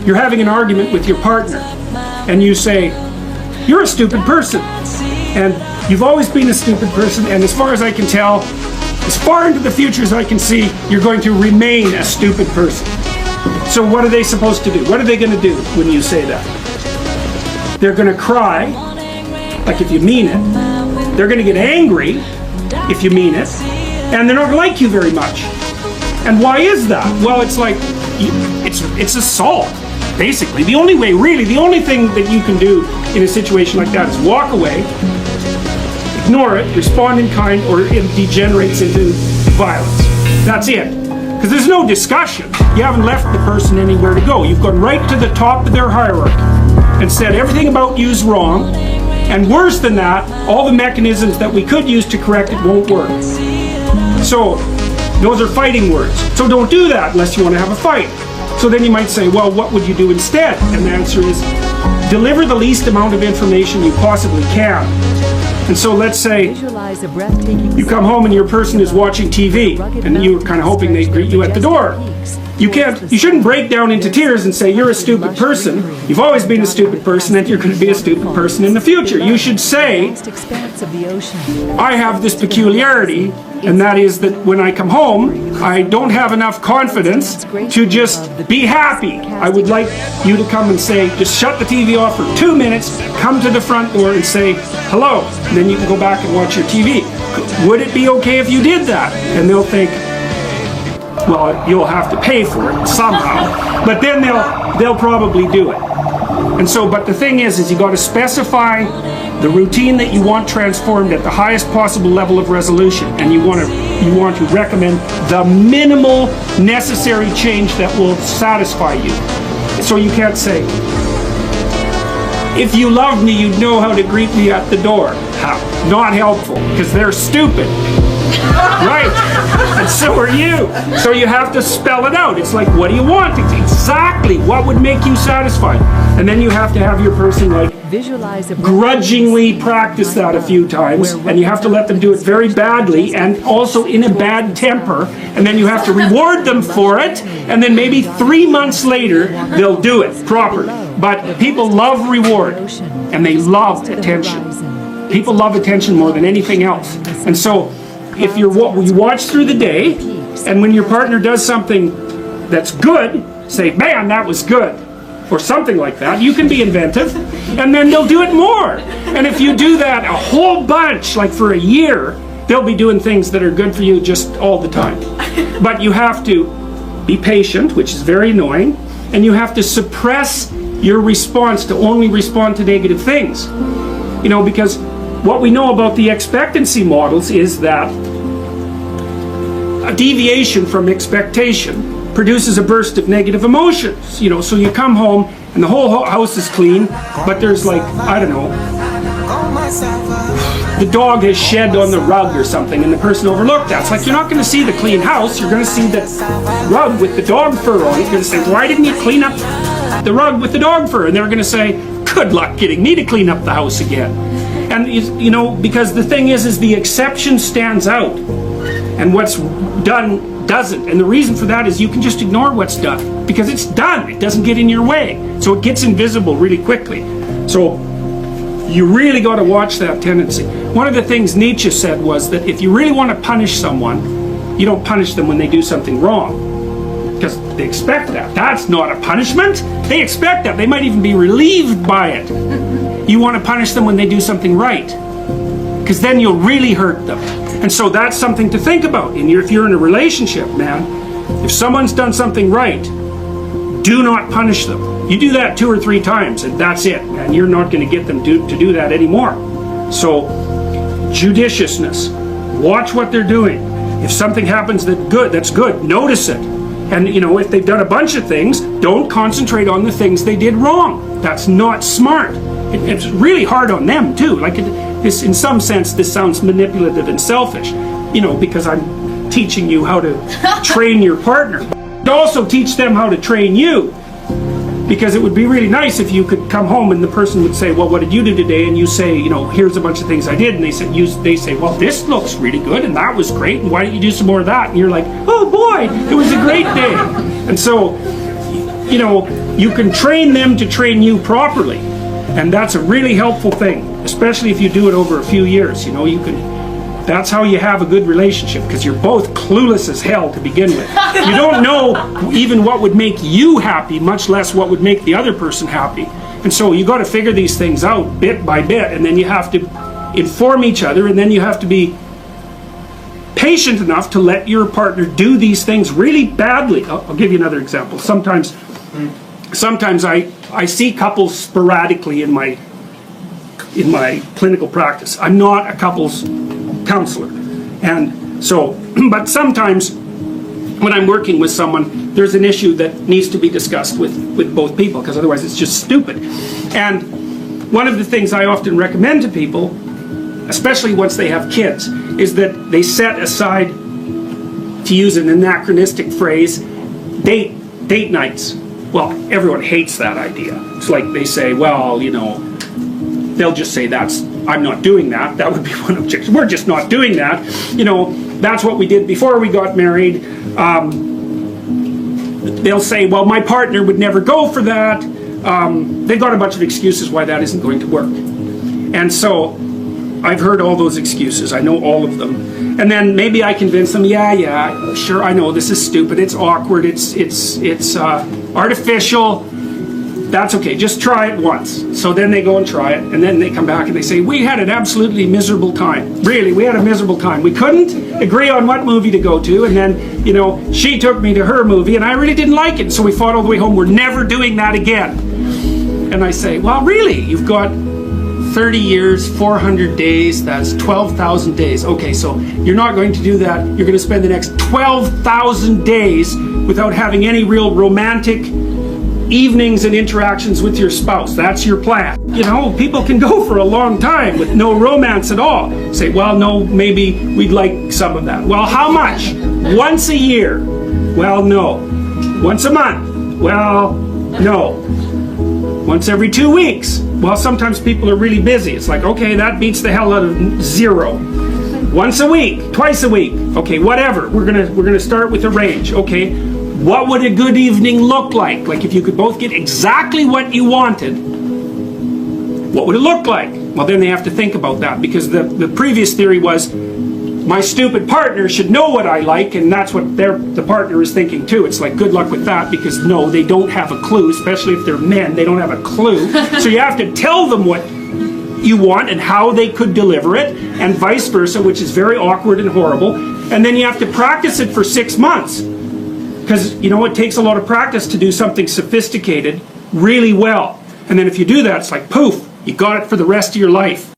you're having an argument with your partner, and you say, "You're a stupid person, and you've always been a stupid person, and as far as I can tell, as far into the future as I can see, you're going to remain a stupid person." So what are they supposed to do? What are they going to do when you say that? They're going to cry, like if you mean it. They're going to get angry if you mean it, and they're not going to like you very much. And why is that? Well, it's like, it's assault, basically. The only way, really, the only thing that you can do in a situation like that is walk away, ignore it, respond in kind, or it degenerates into violence. That's it. Because there's no discussion. You haven't left the person anywhere to go. You've gone right to the top of their hierarchy and said everything about you is wrong. And worse than that, all the mechanisms that we could use to correct it won't work. So, those are fighting words. So don't do that unless you want to have a fight. So then you might say, well, what would you do instead? And the answer is, deliver the least amount of information you possibly can. And so let's say you come home and your person is watching TV, and you're kind of hoping they greet you at the door. You shouldn't break down into tears and say, "You're a stupid person. You've always been a stupid person, and you're going to be a stupid person in the future." You should say, "I have this peculiarity, and that is that when I come home, I don't have enough confidence to just be happy. I would like you to come and say, just shut the TV off for 2 minutes, come to the front door and say, hello, and then you can go back and watch your TV. Would it be okay if you did that?" And they'll think, well, you'll have to pay for it somehow, but then they'll probably do it. And so, but the thing is you got to specify the routine that you want transformed at the highest possible level of resolution, and you want to recommend the minimal necessary change that will satisfy you. So you can't say, "If you loved me, you'd know how to greet me at the door." How? Not helpful, because they're stupid. Right? And so are you. So you have to spell it out. It's like, what do you want? Exactly. What would make you satisfied? And then you have to have your person grudgingly practice that a few times, and you have to let them do it very badly and also in a bad temper, and then you have to reward them for it, and then maybe 3 months later they'll do it properly. But people love reward, and they love attention. People love attention more than anything else. And so if you watch through the day, and when your partner does something that's good, say, "Man, that was good," or something like that. You can be inventive, and then they'll do it more. And if you do that a whole bunch, like for a year, they'll be doing things that are good for you just all the time. But you have to be patient, which is very annoying, and you have to suppress your response to only respond to negative things. Because what we know about the expectancy models is that a deviation from expectation produces a burst of negative emotions. So you come home and the whole house is clean, but there's the dog has shed on the rug or something, and the person overlooked that. It's like, you're not going to see the clean house, you're going to see the rug with the dog fur on it. You're going to say, "Why didn't you clean up the rug with the dog fur?" And they're going to say, "Good luck getting me to clean up the house again." And because the thing is the exception stands out, and what's done doesn't. And the reason for that is you can just ignore what's done, because it's done. It doesn't get in your way. So it gets invisible really quickly. So you really got to watch that tendency. One of the things Nietzsche said was that if you really want to punish someone, you don't punish them when they do something wrong, because they expect that. That's not a punishment. They expect that. They might even be relieved by it. You want to punish them when they do something right, because then you'll really hurt them. And so that's something to think about. And if you're in a relationship, man, if someone's done something right, do not punish them. You do that 2 or 3 times, and that's it. And you're not going to get them to do that anymore. So, judiciousness. Watch what they're doing. If something happens that's good, notice it. And if they've done a bunch of things, don't concentrate on the things they did wrong. That's not smart. It's really hard on them too. In some sense, this sounds manipulative and selfish, because I'm teaching you how to train your partner. But also teach them how to train you, because it would be really nice if you could come home and the person would say, "Well, what did you do today?" And you say, "Here's a bunch of things I did." And they say, "Well, this looks really good, and that was great, and why don't you do some more of that?" And you're like, "Oh boy, it was a great day." And so you know, you can train them to train you properly. And that's a really helpful thing, especially if you do it over a few years. You know, you can, that's how you have a good relationship, because you're both clueless as hell to begin with. You don't know even what would make you happy, much less what would make the other person happy. And so you got to figure these things out bit by bit, and then you have to inform each other, and then you have to be patient enough to let your partner do these things really badly. I'll give you another example. Sometimes I see couples sporadically in my clinical practice. I'm not a couples counselor, and so, but sometimes when I'm working with someone, there's an issue that needs to be discussed with both people, because otherwise it's just stupid. And one of the things I often recommend to people, especially once they have kids, is that they set aside, to use an anachronistic phrase, date nights. Well, everyone hates that idea. It's like they say, well, you know, they'll just say, I'm not doing that. That would be one objection. We're just not doing that. You know, that's what we did before we got married. They'll say, well, my partner would never go for that. They've got a bunch of excuses why that isn't going to work. And so I've heard all those excuses. I know all of them. And then maybe I convince them, yeah, sure, I know this is stupid. It's awkward. It's artificial. That's okay. Just try it once. So then they go and try it. And then they come back and they say, we had an absolutely miserable time. Really, we had a miserable time. We couldn't agree on what movie to go to. And then, you know, she took me to her movie and I really didn't like it. So we fought all the way home. We're never doing that again. And I say, well, really, you've got 30 years, 400 days, that's 12,000 days. Okay, so you're not going to do that. You're going to spend the next 12,000 days without having any real romantic evenings and interactions with your spouse. That's your plan. You know, people can go for a long time with no romance at all. Say, well, no, maybe we'd like some of that. Well, how much? Once a year? Well, no. Once a month? Well, no. Once every 2 weeks? Well, sometimes people are really busy. It's like, okay, that beats the hell out of 0. Once a week, twice a week, okay, whatever. We're gonna start with a range. Okay, what would a good evening look like? Like if you could both get exactly what you wanted, what would it look like? Well, then they have to think about that, because the previous theory was my stupid partner should know what I like, and that's what the partner is thinking too. It's like, good luck with that, because no, they don't have a clue, especially if they're men, they don't have a clue. So you have to tell them what you want and how they could deliver it, and vice versa, which is very awkward and horrible. And then you have to practice it for 6 months, because you know it takes a lot of practice to do something sophisticated really well. And then if you do that, it's like poof, you got it for the rest of your life.